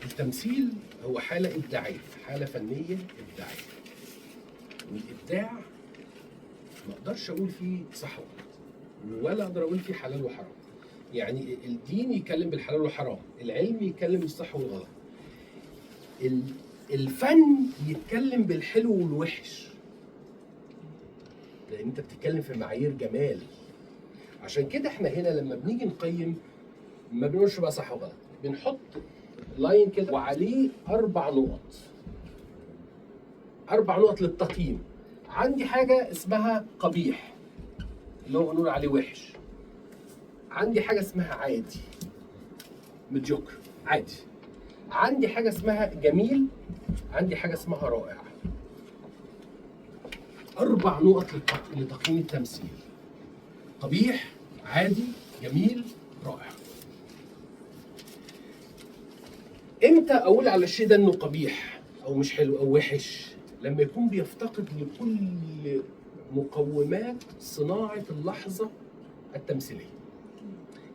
التمثيل هو حالة إبداعية، حالة فنية إبداعية. والإبداع ما أقدرش أقول فيه صح وغلط، ولا أقدر أقول فيه حلال وحرام. يعني الدين يتكلم بالحلال والحرام، العلم يتكلم بالصح والغلط، الفن يتكلم بالحلو والوحش، لأن أنت بتتكلم في معايير جمال. عشان كده احنا هنا لما بنيجي نقيم ما بنقولش بقى صح وغلط، بنحط لاين كده وعليه 4 نقط، 4 نقط للتقييم. عندي حاجة اسمها قبيح اللي هو نقول عليه وحش، عندي حاجة اسمها عادي ميديوكر عادي، عندي حاجة اسمها جميل، عندي حاجة اسمها رائع. 4 نقط لتقييم التمثيل: قبيح، عادي، جميل، رائع. امتى اقول على الشيء ده انه قبيح او مش حلو او وحش؟ لما يكون بيفتقد لكل مقومات صناعة اللحظة التمثيلية.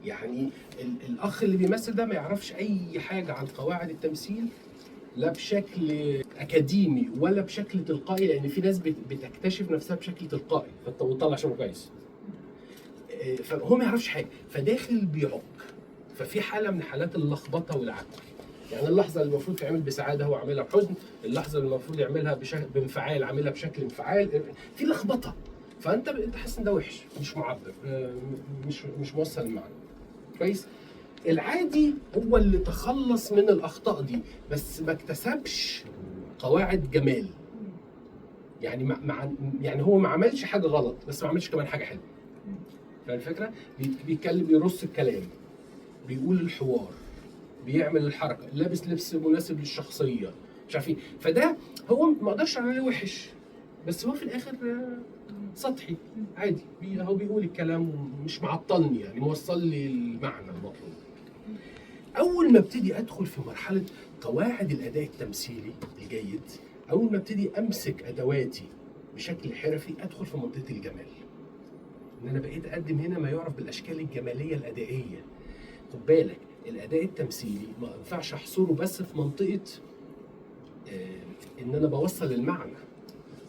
يعني الأخ اللي بيمثل ده ما يعرفش أي حاجة عن قواعد التمثيل، لا بشكل أكاديمي ولا بشكل تلقائي، لأن في ناس بتكتشف نفسها بشكل تلقائي وتطلع شغل كويس. فهو ما يعرفش حاجة، فداخل بيعك، ففي حالة من حالات اللخبطة والعك. يعني اللحظة اللي المفروض تعمل بسعادة هو عاملها بحزن، اللحظة اللي المفروض يعملها بانفعال عاملها بشكل انفعال، في لخبطة. فأنت حاسس إن ده وحش، مش معبر، مش موصل المعنى كويس. العادي هو اللي تخلص من الأخطاء دي، بس ما اكتسبش قواعد جمال. يعني هو ما عملش حاجة غلط، بس ما عملش كمان حاجة حلوة. فاهم الفكرة؟ بيتكلم، بيرص الكلام، بيقول الحوار، بيعمل الحركه، لابس لبس مناسب للشخصيه، مش عارف ايه. فده هو ما اقدرش عليه وحش، بس هو في الاخر سطحي عادي، هو بيقول الكلام مش معطلني، يعني موصل لي المعنى المطلوب. اول ما ابتدي ادخل في مرحله قواعد الاداء التمثيلي الجيد، اول ما ابتدي امسك ادواتي بشكل حرفي، ادخل في منطقه الجمال. ان انا بقيت اقدم هنا ما يعرف بالاشكال الجماليه الادائيه. خد بالك، الاداء التمثيلي ما ينفعش احصره بس في منطقه ان انا بوصل المعنى،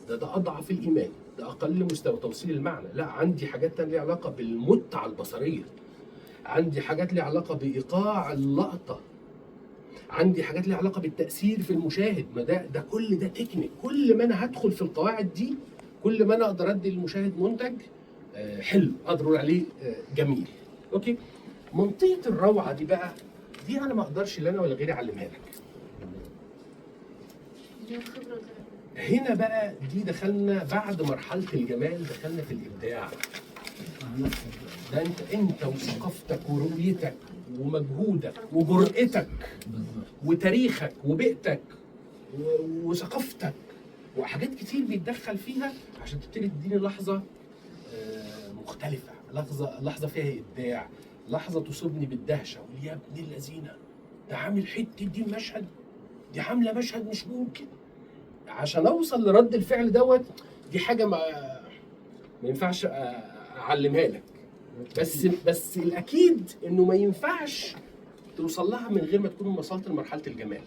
ده اضعف الايمان، ده اقل مستوى توصيل المعنى. لا، عندي حاجات تانية ليها علاقه بالمتعه البصريه، عندي حاجات ليها علاقه بايقاع اللقطه، عندي حاجات ليها علاقه بالتاثير في المشاهد. ما ده كل ده تكنيك. كل ما انا هدخل في القواعد دي، كل ما انا اقدر ادي للمشاهد منتج حلو، اقدر اقول عليه جميل. اوكي. منطقه الروعه دي بقى، دي انا ما اقدرش لا انا ولا غيري اعلمها لك. هنا بقى دي دخلنا بعد مرحله الجمال، دخلنا في الابداع. ده انت وثقافتك ورؤيتك ومجهودك وجرأتك وتاريخك وبيئتك وثقافتك وحاجات كتير بيتدخل فيها عشان تبتدي تديني لحظه مختلفه، لحظه فيها ابداع، لحظه تصيبني بالدهشه، اقول يا ابن اللذينه ده عامل حته دي مشهد، دي عامله مشهد مش ممكن. عشان اوصل لرد الفعل دوت، دي حاجه ما ينفعش اعلمها لك. بس الاكيد انه ما ينفعش توصل لها من غير ما تكون وصلت لمرحله الجمال.